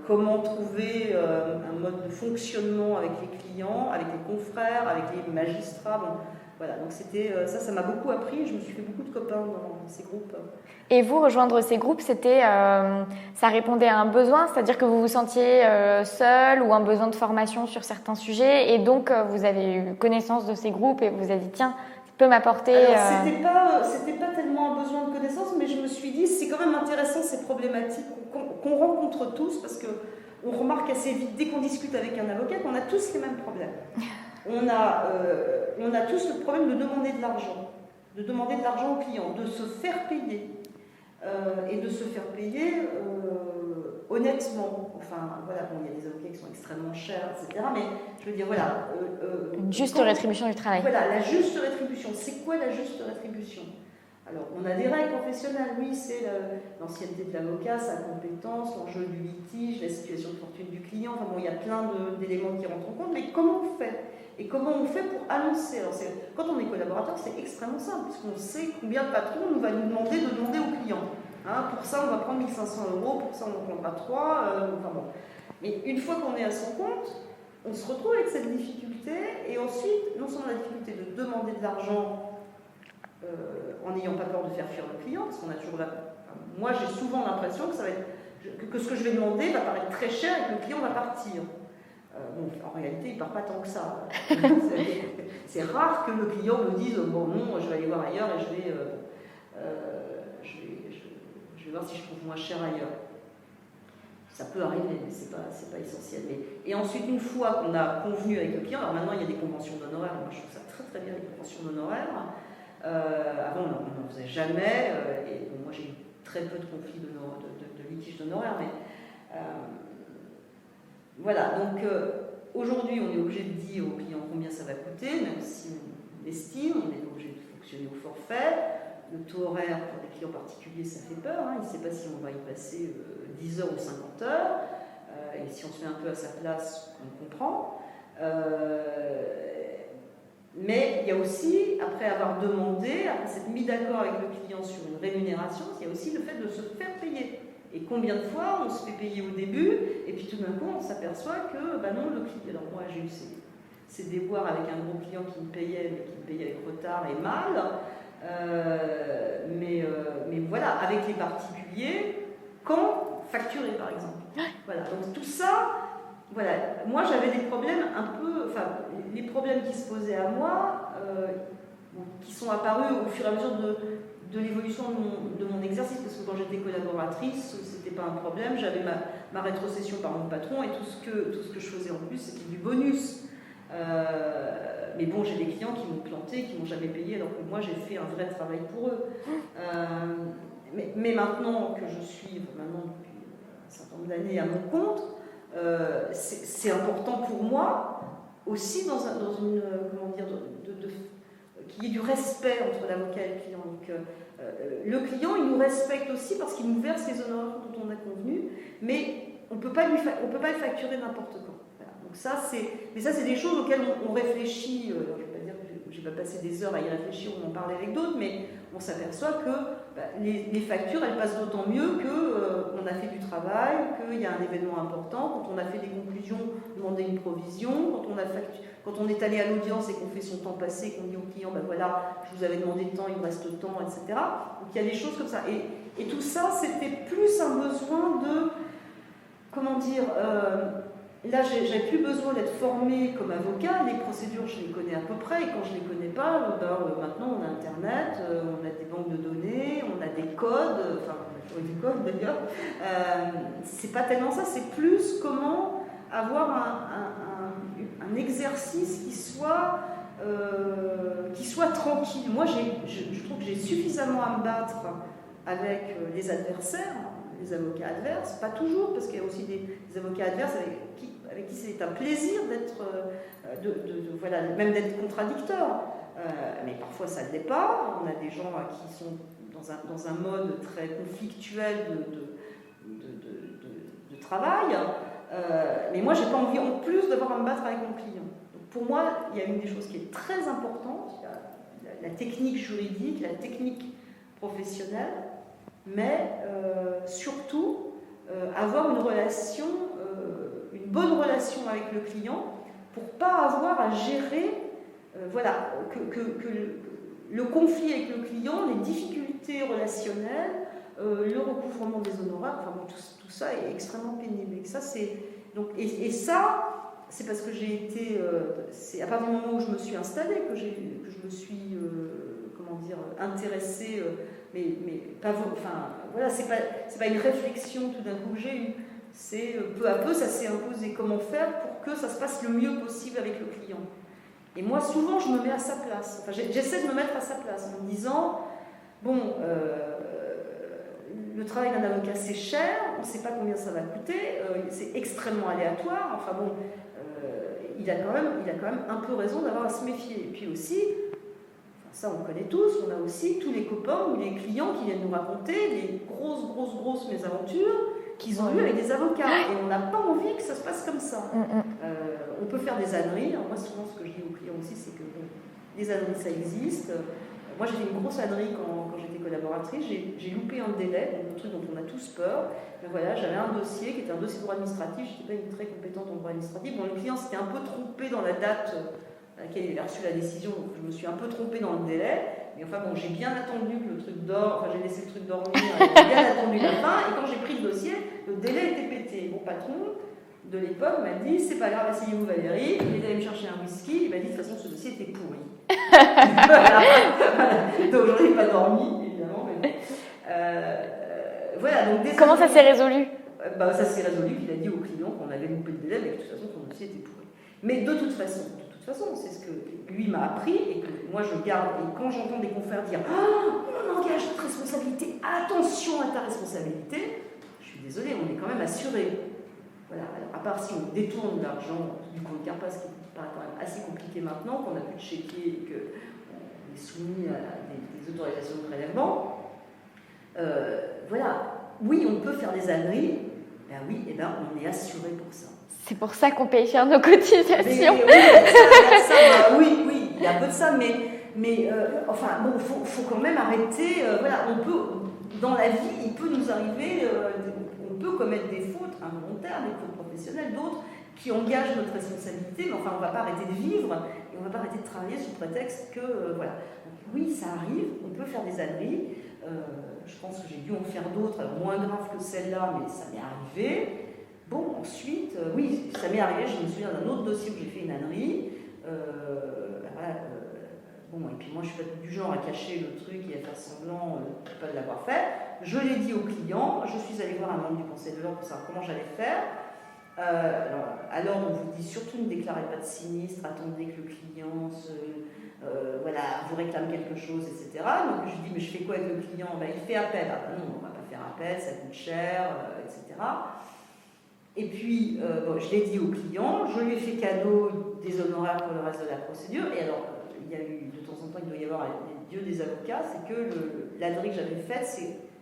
comment trouver un mode de fonctionnement avec les clients, avec les confrères, avec les magistrats. Bon, voilà, donc ça m'a beaucoup appris. Je me suis fait beaucoup de copains dans ces groupes. Et vous, rejoindre ces groupes, ça répondait à un besoin, c'est-à-dire que vous vous sentiez seul ou un besoin de formation sur certains sujets, et donc vous avez eu connaissance de ces groupes et vous vous avez dit tiens, ça peut m'apporter. Alors, c'était pas tellement un besoin de connaissance, mais je me suis dit c'est quand même intéressant ces problématiques qu'on rencontre tous, parce que on remarque assez vite dès qu'on discute avec un avocat qu'on a tous les mêmes problèmes. On a tous le problème de demander de l'argent au client, de se faire payer. Et de se faire payer honnêtement. Enfin, voilà, il y a des avocats qui sont extrêmement chers, etc. Mais je veux dire, voilà. Une juste rétribution du travail. Voilà, la juste rétribution. C'est quoi la juste rétribution? Alors, on a des règles professionnelles, oui, c'est l'ancienneté de l'avocat, sa compétence, l'enjeu du litige, la situation de fortune du client. Enfin bon, il y a plein d'éléments qui rentrent en compte, mais comment on fait? Et comment on fait pour annoncer? Alors, quand on est collaborateur, c'est extrêmement simple, puisqu'on sait combien le patron va nous demander de demander au client. Pour ça, on va prendre 1 500 €, pour ça, on en prendra 3. Enfin bon. Mais une fois qu'on est à son compte, on se retrouve avec cette difficulté, et ensuite, non seulement la difficulté de demander de l'argent en n'ayant pas peur de faire fuir le client, parce qu'on a toujours moi, j'ai souvent l'impression que ce que je vais demander va paraître très cher et que le client va partir. En réalité, il ne part pas tant que ça. C'est rare que le client me dise bon, non, je vais aller voir ailleurs et je vais voir si je trouve moins cher ailleurs. Ça peut arriver, mais ce n'est pas essentiel. Et ensuite, une fois qu'on a convenu avec le client, alors maintenant il y a des conventions d'honoraires, moi je trouve ça très très bien, les conventions d'honoraires. Avant, on n'en faisait jamais, et bon, moi j'ai eu très peu de conflits de litiges d'honoraires, mais voilà, donc aujourd'hui on est obligé de dire au client combien ça va coûter, même si on estime, on est obligé de fonctionner au forfait. Le taux horaire pour des clients particuliers, ça fait peur, il ne sait pas si on va y passer 10 heures ou 50 heures, et si on se met un peu à sa place, on comprend. Mais il y a aussi, après avoir demandé, après s'être mis d'accord avec le client sur une rémunération, il y a aussi le fait de se faire payer. Et combien de fois on se fait payer au début, et puis tout d'un coup on s'aperçoit que, non, le client. Alors moi j'ai eu ces déboires avec un gros client qui me payait, mais qui me payait avec retard et mal. Mais voilà, avec les particuliers, quand facturer par exemple. Voilà, donc tout ça, voilà, moi j'avais des problèmes un peu, enfin, les problèmes qui se posaient à moi, qui sont apparus au fur et à mesure de l'évolution de mon exercice, parce que quand j'étais collaboratrice, c'était pas un problème, j'avais ma rétrocession par mon patron et tout ce que je faisais en plus, c'était du bonus. Mais bon, j'ai des clients qui m'ont planté, qui m'ont jamais payé, alors que moi j'ai fait un vrai travail pour eux. Mais maintenant que je suis maintenant depuis un certain nombre d'années à mon compte, c'est important pour moi aussi dans une comment dire qu'il y ait du respect entre l'avocat et le client. Donc, le client, il nous respecte aussi parce qu'il nous verse les honoraires dont on a convenu, mais on peut pas le facturer n'importe quand. Voilà. Donc ça, c'est des choses auxquelles on réfléchit. Je ne vais pas dire que j'ai pas passé des heures à y réfléchir ou en parler avec d'autres, mais on s'aperçoit que les factures, elles passent d'autant mieux qu'on a fait du travail, qu'il y a un événement important, quand on a fait des conclusions, demander une provision, quand on est allé à l'audience et qu'on fait son temps passé, qu'on dit au client, ben voilà, je vous avais demandé le temps, il me reste le temps, etc. Donc il y a des choses comme ça. Et tout ça, c'était plus un besoin de, comment dire, là, j'avais plus besoin d'être formée comme avocat. Les procédures, je les connais à peu près. Et quand je les connais pas, maintenant, on a Internet, on a des banques de données, on a des codes. Enfin, on a toujours des codes d'ailleurs. C'est pas tellement ça. C'est plus comment avoir un exercice qui soit tranquille. Moi, je trouve que j'ai suffisamment à me battre avec les adversaires. Les avocats adverses, pas toujours, parce qu'il y a aussi des avocats adverses avec qui c'est un plaisir d'être, voilà, même d'être contradicteur. Mais parfois ça ne l'est pas. On a des gens qui sont dans un mode très conflictuel de travail. Mais moi, j'ai pas envie en plus devoir me battre avec mon client. Donc, pour moi, il y a une des choses qui est très importante, la technique juridique, la technique professionnelle. Mais surtout avoir une bonne relation avec le client pour pas avoir à gérer voilà, que le conflit avec le client, les difficultés relationnelles, le recouvrement des honoraires, enfin bon, tout ça est extrêmement pénible. Et ça, c'est parce que j'ai été, c'est à partir du moment où je me suis installée que je me suis intéressée. Mais pas, enfin, voilà, c'est pas une réflexion tout d'un coup que j'ai eue. C'est peu à peu, ça s'est imposé. Comment faire pour que ça se passe le mieux possible avec le client. Et moi, souvent, je me mets à sa place. Enfin, j'essaie de me mettre à sa place en me disant, bon, le travail d'un avocat, c'est cher, on ne sait pas combien ça va coûter, c'est extrêmement aléatoire. Enfin bon, il a quand même un peu raison d'avoir à se méfier. Et puis aussi, ça on connaît tous, on a aussi tous les copains ou les clients qui viennent nous raconter les grosses mésaventures qu'ils ont eues avec des avocats. Et on n'a pas envie que ça se passe comme ça. On peut faire des âneries. Alors moi, souvent, ce que je dis aux clients aussi, c'est que les âneries, ça existe. Moi, j'ai fait une grosse ânerie quand j'étais collaboratrice. J'ai loupé un délai, un truc dont on a tous peur. Mais voilà, j'avais un dossier qui était un dossier de droit administratif. Je n'étais pas une très compétente en droit administratif. Bon, le client s'était un peu trompé dans la date à laquelle il a reçu la décision, donc je me suis un peu trompée dans le délai, mais enfin bon, j'ai bien attendu que le truc dort, enfin j'ai laissé le truc dormir, j'ai bien attendu la fin, et quand j'ai pris le dossier, le délai était pété. Mon patron de l'époque m'a dit, c'est pas grave, asseyez-vous Valérie, il est allé me chercher un whisky, il m'a dit, de toute façon ce dossier était pourri. Voilà. Donc j'en ai pas dormi, évidemment, mais voilà, donc comment ça s'est résolu? Ça s'est résolu qu'il a dit au client qu'on avait loupé le délai, mais que de toute façon son dossier était pourri. Mais de toute façon, c'est ce que lui m'a appris et que moi je garde. Et quand j'entends des confrères dire on engage notre responsabilité, attention à ta responsabilité, je suis désolée, on est quand même assuré. Voilà. Alors, à part si on détourne l'argent du compte CARPA, ce qui paraît quand même assez compliqué maintenant, qu'on n'a plus de chéquier et qu'on est soumis à des autorisations de prélèvement. Voilà. Oui, on peut faire des âneries. Ben oui, et ben on est assuré pour ça. C'est pour ça qu'on paye cher nos cotisations. Oui, il y a un peu de ça, mais enfin, bon, faut quand même arrêter. Voilà, on peut, dans la vie, il peut nous arriver, on peut commettre des fautes involontaires, des fautes professionnelles, d'autres qui engagent notre responsabilité, mais enfin, on ne va pas arrêter de vivre et on ne va pas arrêter de travailler sous prétexte que, voilà. oui, ça arrive, on peut faire des âneries. Je pense que j'ai dû en faire d'autres, moins graves que celle-là, mais ça m'est arrivé. Bon, ensuite, oui, ça m'est arrivé, je me souviens d'un autre dossier où j'ai fait une ânerie. Bon, et puis moi, je suis pas du genre à cacher le truc et à faire semblant de ne pas l'avoir fait. Je l'ai dit au client, je suis allée voir un membre du conseil de l'ordre pour savoir comment j'allais faire. Alors, on vous dit surtout ne déclarez pas de sinistre, attendez que le client vous réclame quelque chose, etc. Donc je lui dis, mais je fais quoi avec le client? Il fait appel. Ah non, on ne va pas faire appel, ça coûte cher, etc. Et puis, je l'ai dit au client, je lui ai fait cadeau des honoraires pour le reste de la procédure. Et alors, il y a eu, de temps en temps, il doit y avoir les dieux des avocats, c'est que l'ânerie que j'avais faite,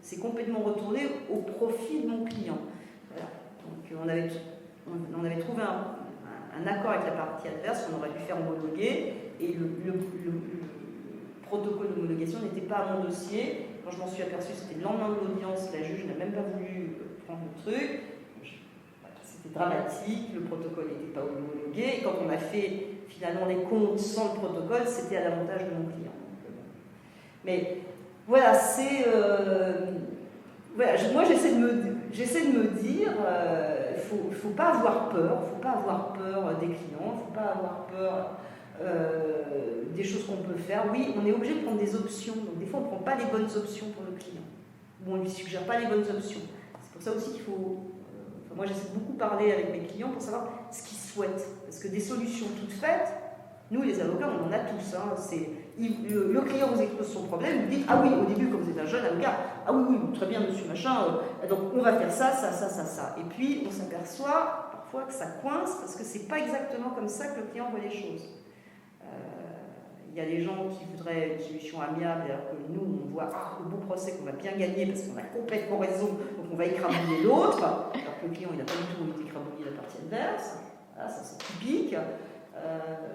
c'est complètement retourné au profit de mon client. Voilà. Donc, on avait trouvé un accord avec la partie adverse qu'on aurait dû faire homologuer, et le protocole d'homologation n'était pas à mon dossier. Quand je m'en suis aperçue, c'était le lendemain de l'audience, la juge n'a même pas voulu prendre le truc. C'était dramatique, le protocole n'était pas homologué, et quand on a fait finalement les comptes sans le protocole, c'était à l'avantage de mon client. Mais voilà, moi j'essaie de me dire, il ne faut pas avoir peur, des clients, il ne faut pas avoir peur des choses qu'on peut faire. Oui, on est obligé de prendre des options, donc des fois on ne prend pas les bonnes options pour le client, ou on ne lui suggère pas les bonnes options. C'est pour ça aussi qu'il faut... moi j'essaie de beaucoup parler avec mes clients pour savoir ce qu'ils souhaitent, parce que des solutions toutes faites, nous les avocats on en a tous, hein. Le client vous expose son problème, vous dites ah oui, au début quand vous êtes un jeune avocat, ah oui, très bien monsieur machin, donc on va faire ça, et puis on s'aperçoit parfois que ça coince parce que c'est pas exactement comme ça que le client voit les choses. Il y a des gens qui voudraient une solution amiable, alors que nous on voit le beau procès qu'on va bien gagner parce qu'on a complètement raison, donc on va écrabouiller l'autre, alors que le client il n'a pas du tout envie d'écrabouiller la partie adverse. Voilà, ça c'est typique.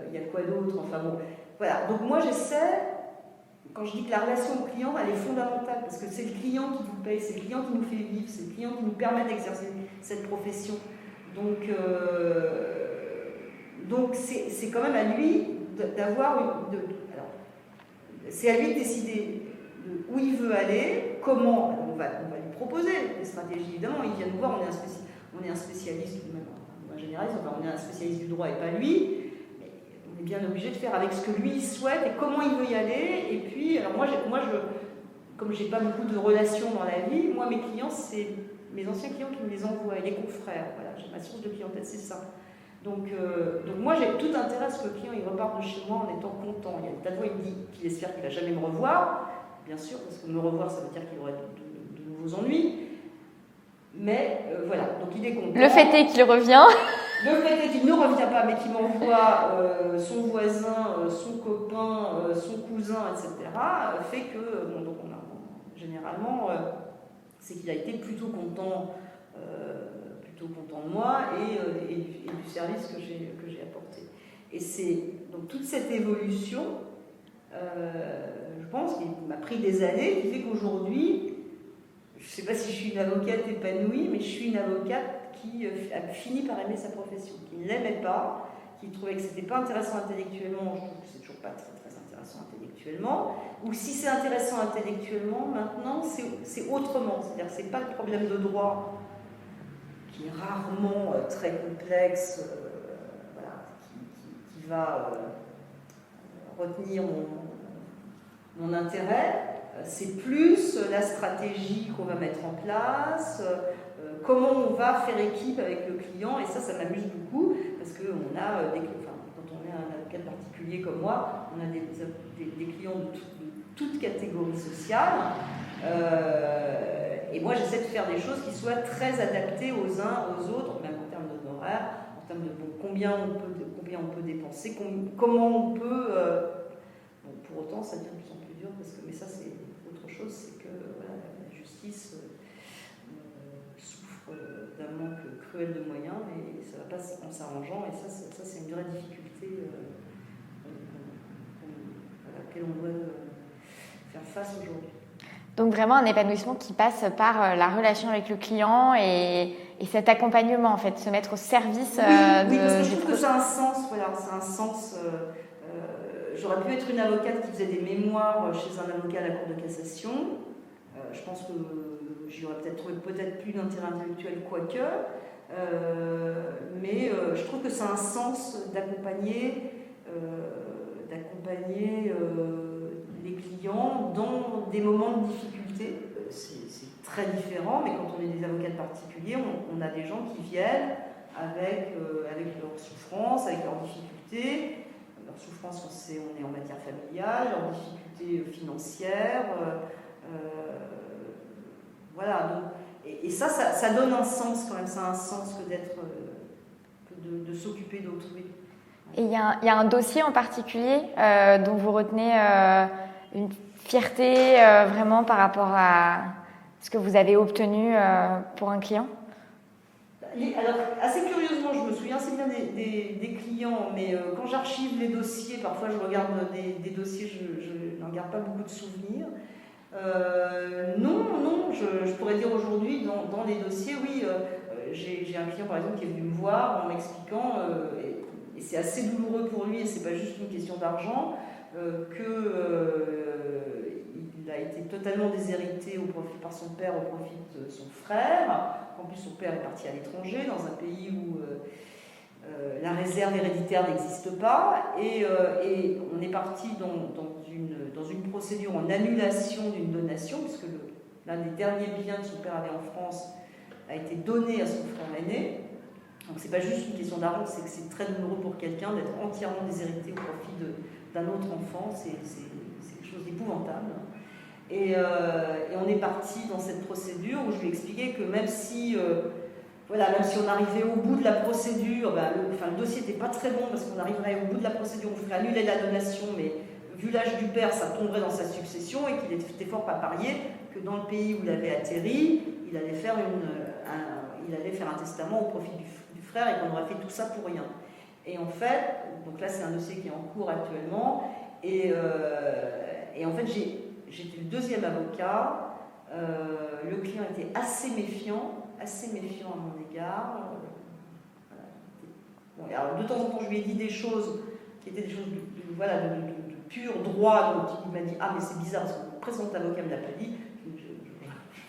Il y a quoi d'autre, enfin bon. Voilà, donc moi j'essaie, quand je dis que la relation au client elle est fondamentale, parce que c'est le client qui vous paye, c'est le client qui nous fait vivre, c'est le client qui nous permet d'exercer cette profession. Donc c'est quand même à lui d'avoir c'est à lui de décider où il veut aller, comment. On va lui proposer des stratégies, évidemment. Il vient nous voir, on est un spécialiste, même en généraliste, on est un spécialiste du droit et pas lui. Mais on est bien obligé de faire avec ce que lui il souhaite et comment il veut y aller. Et puis, alors comme j'ai pas beaucoup de relations dans la vie, moi mes clients, c'est mes anciens clients qui me les envoient, les confrères. Voilà, j'ai ma source de clientèle, c'est ça. Donc moi j'ai tout intérêt à ce que le client il reparte de chez moi en étant content. Il y a des tas de fois il me dit qu'il espère qu'il ne va jamais me revoir, bien sûr, parce que me revoir ça veut dire qu'il aurait de nouveaux ennuis. Mais voilà, donc il est content. Le fait est qu'il revient. Le fait est qu'il ne revient pas, mais qu'il m'envoie son voisin, son copain, son cousin, etc. Fait que, donc généralement, c'est qu'il a été plutôt content de moi et du service que j'ai apporté. Et c'est donc toute cette évolution, je pense qu'il m'a pris des années, qui fait qu'aujourd'hui, je ne sais pas si je suis une avocate épanouie, mais je suis une avocate qui a fini par aimer sa profession, qui ne l'aimait pas, qui trouvait que ce n'était pas intéressant intellectuellement. Je trouve que c'est toujours pas très, très intéressant intellectuellement. Ou si c'est intéressant intellectuellement, maintenant, c'est autrement. C'est-à-dire que ce n'est pas le problème de droit qui est rarement très complexe, qui va retenir mon intérêt. C'est plus la stratégie qu'on va mettre en place, comment on va faire équipe avec le client, et ça m'amuse beaucoup, parce que quand on est un avocat particulier comme moi, on a des clients de toute catégorie sociale, et moi j'essaie de faire des choses qui soient très adaptées aux uns aux autres, même en termes d'honoraires, en termes de combien on peut dépenser, comment on peut... pour autant, ça devient de plus en plus dur, mais ça c'est autre chose, c'est que la justice souffre d'un manque cruel de moyens, mais ça ne va pas en s'arrangeant, et ça c'est une vraie difficulté à laquelle on doit faire face aujourd'hui. Donc vraiment un épanouissement qui passe par la relation avec le client et cet accompagnement, en fait, se mettre au service oui, parce que je trouve que ça a un sens, ça a un sens. j'aurais pu être une avocate qui faisait des mémoires chez un avocat à la Cour de cassation. Je pense que j'y aurais peut-être trouvé peut-être plus d'intérêt intellectuel, quoique. Mais je trouve que ça a un sens d'accompagner les clients dans des moments de difficulté. C'est très différent, mais quand on est des avocats particuliers, on a des gens qui viennent avec leurs souffrances, avec leurs difficultés. Leurs souffrances, on est en matière familiale, leurs difficultés financières. Voilà. Donc, et ça donne un sens quand même. Ça a un sens que de s'occuper d'autrui. Et il y a un dossier en particulier dont vous retenez une fierté vraiment par rapport à ce que vous avez obtenu pour un client? Alors, assez curieusement, je me souviens assez bien des clients, mais quand j'archive les dossiers, parfois je regarde des dossiers, je n'en garde pas beaucoup de souvenirs. Non, je pourrais dire aujourd'hui, dans les dossiers, oui, j'ai un client par exemple qui est venu me voir en m'expliquant, et c'est assez douloureux pour lui, et c'est pas juste une question d'argent, il a été totalement déshérité par son père au profit de son frère. En plus, son père est parti à l'étranger, dans un pays où la réserve héréditaire n'existe pas. Et on est parti dans une procédure en annulation d'une donation, puisque l'un des derniers biens que son père avait en France a été donné à son frère aîné. Donc c'est pas juste une question d'argent, c'est que c'est très douloureux pour quelqu'un d'être entièrement déshérité au profit d'un autre enfant. C'est quelque chose d'épouvantable. Et on est parti dans cette procédure où je lui ai expliqué que même si on arrivait au bout de la procédure, le dossier n'était pas très bon parce qu'on arriverait au bout de la procédure, on ferait annuler la donation, mais vu l'âge du père, ça tomberait dans sa succession et qu'il était fort pas parier que dans le pays où il avait atterri, il allait faire un testament au profit du frère et qu'on aurait fait tout ça pour rien. Et en fait, donc là c'est un dossier qui est en cours actuellement, et en fait j'étais le deuxième avocat. Le client était assez méfiant à mon égard. Voilà. Bon, alors, de temps en temps, je lui ai dit des choses qui étaient des choses de pur droit. Donc il m'a dit: ah, mais c'est bizarre, parce que mon précédent avocat ne me l'a pas dit. Je ne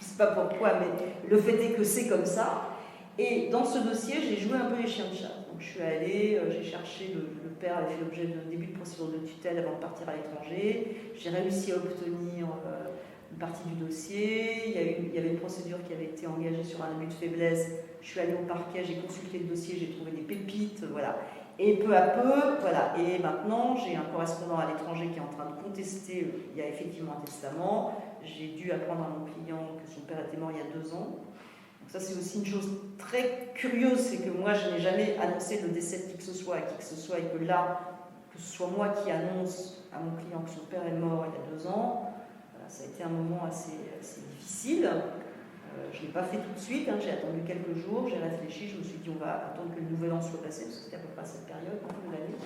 sais pas pourquoi, mais le fait est que c'est comme ça. Et dans ce dossier, j'ai joué un peu les chiens de chasse. Donc je suis allée, j'ai cherché, le père avait fait l'objet d'un début de procédure de tutelle avant de partir à l'étranger. J'ai réussi à obtenir une partie du dossier. Il y avait une procédure qui avait été engagée sur un abus de faiblesse. Je suis allée au parquet, j'ai consulté le dossier, j'ai trouvé des pépites, voilà. Et peu à peu, voilà. Et maintenant, j'ai un correspondant à l'étranger qui est en train de contester. Il y a effectivement un testament. J'ai dû apprendre à mon client que son père était mort il y a 2 ans. Donc ça, c'est aussi une chose très curieuse, c'est que moi, je n'ai jamais annoncé le décès de qui que ce soit à qui que ce soit, et que là, que ce soit moi qui annonce à mon client que son père est mort il y a 2 ans, ça a été un moment assez difficile. Je ne l'ai pas fait tout de suite, j'ai attendu quelques jours, j'ai réfléchi, je me suis dit on va attendre que le nouvel an soit passé, parce que c'était à peu près à cette période, en fin de l'année.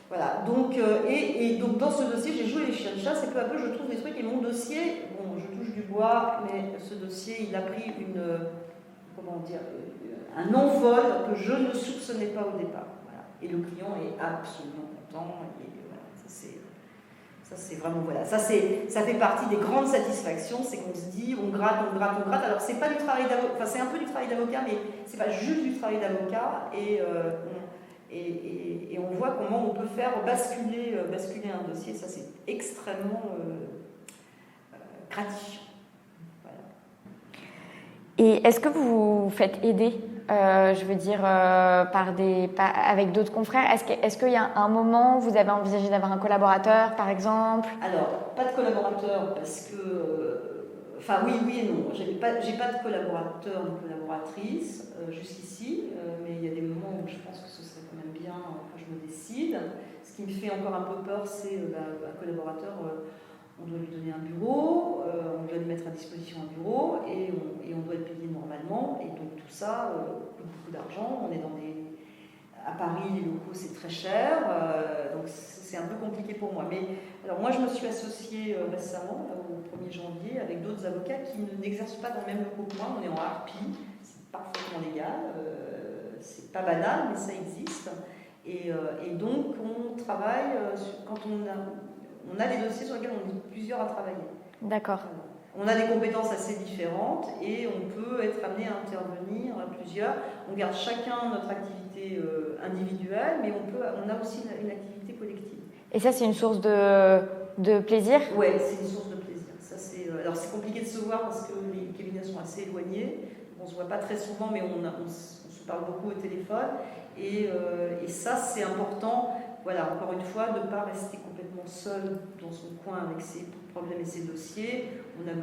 Voilà, donc, donc dans ce dossier, j'ai joué les chiens de chasse, et peu à peu je trouve des trucs, et mon dossier, bon, je touche du bois, mais ce dossier, il a pris un envol que je ne soupçonnais pas au départ. Voilà. Et le client est absolument content, et voilà, ça c'est vraiment, voilà, ça fait partie des grandes satisfactions, c'est qu'on se dit, on gratte, alors c'est pas du travail d'avocat, enfin c'est un peu du travail d'avocat, mais c'est pas juste du travail d'avocat, et on voit comment on peut faire basculer un dossier, ça c'est extrêmement gratifiant. Voilà. Et est-ce que vous vous faites aider, avec d'autres confrères? Est-ce qu'il y a un moment où vous avez envisagé d'avoir un collaborateur, par exemple? Alors, pas de collaborateur parce que... oui et non. J'ai pas de collaborateur ni collaboratrice jusqu'ici, mais il y a des moments où je pense que ce serait quand même bien que je me décide. Ce qui me fait encore un peu peur, c'est un collaborateur... on doit lui donner un bureau, on doit lui mettre à disposition un bureau, et on doit le payer normalement. Et donc tout ça coûte beaucoup d'argent. On est à Paris, les locaux c'est très cher, donc c'est un peu compliqué pour moi. Mais alors moi je me suis associée récemment, au 1er janvier, avec d'autres avocats qui n'exercent pas dans le même locaux que moi. On est en harpie, c'est parfaitement légal, c'est pas banal, mais ça existe. Et donc, on travaille quand on a des dossiers sur lesquels on est plusieurs à travailler. D'accord. Voilà. On a des compétences assez différentes et on peut être amené à intervenir à plusieurs. On garde chacun notre activité individuelle, mais on a aussi une activité collective. Et ça, c'est une source de plaisir? Oui, c'est une source de plaisir. Ça, alors, c'est compliqué de se voir parce que les cabinets sont assez éloignés. On ne se voit pas très souvent, mais on se parle beaucoup au téléphone. Et ça, c'est important. Voilà, encore une fois, de ne pas rester complètement seul dans son coin avec ses problèmes et ses dossiers. On a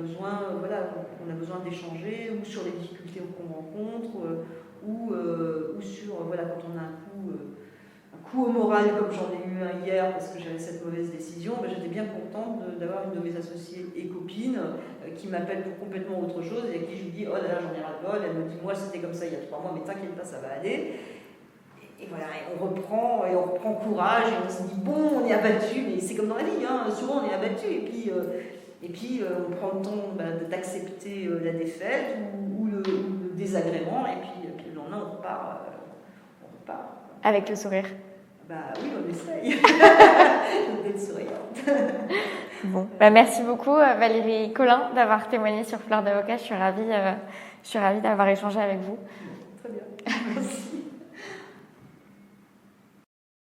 besoin d'échanger ou sur les difficultés qu'on rencontre ou sur quand on a un coup au moral comme j'en ai eu un hier parce que j'avais cette mauvaise décision. J'étais bien contente d'avoir une de mes associées et copines qui m'appelle pour complètement autre chose et à qui je lui dis oh là là j'en ai ras-le-bol. Elle me dit moi c'était comme ça il y a 3 mois mais t'inquiète pas ça va aller. Et voilà, on reprend courage et on se dit bon, on est abattu, mais c'est comme dans la vie, souvent on est abattu et puis on prend le temps d'accepter la défaite ou le désagrément et puis le lendemain on repart. Avec le sourire. Oui, on essaye d'être souriante. Bon, merci beaucoup Valérie Collin d'avoir témoigné sur Fleur d'Avocat. Je suis ravie d'avoir échangé avec vous. Très bien, merci.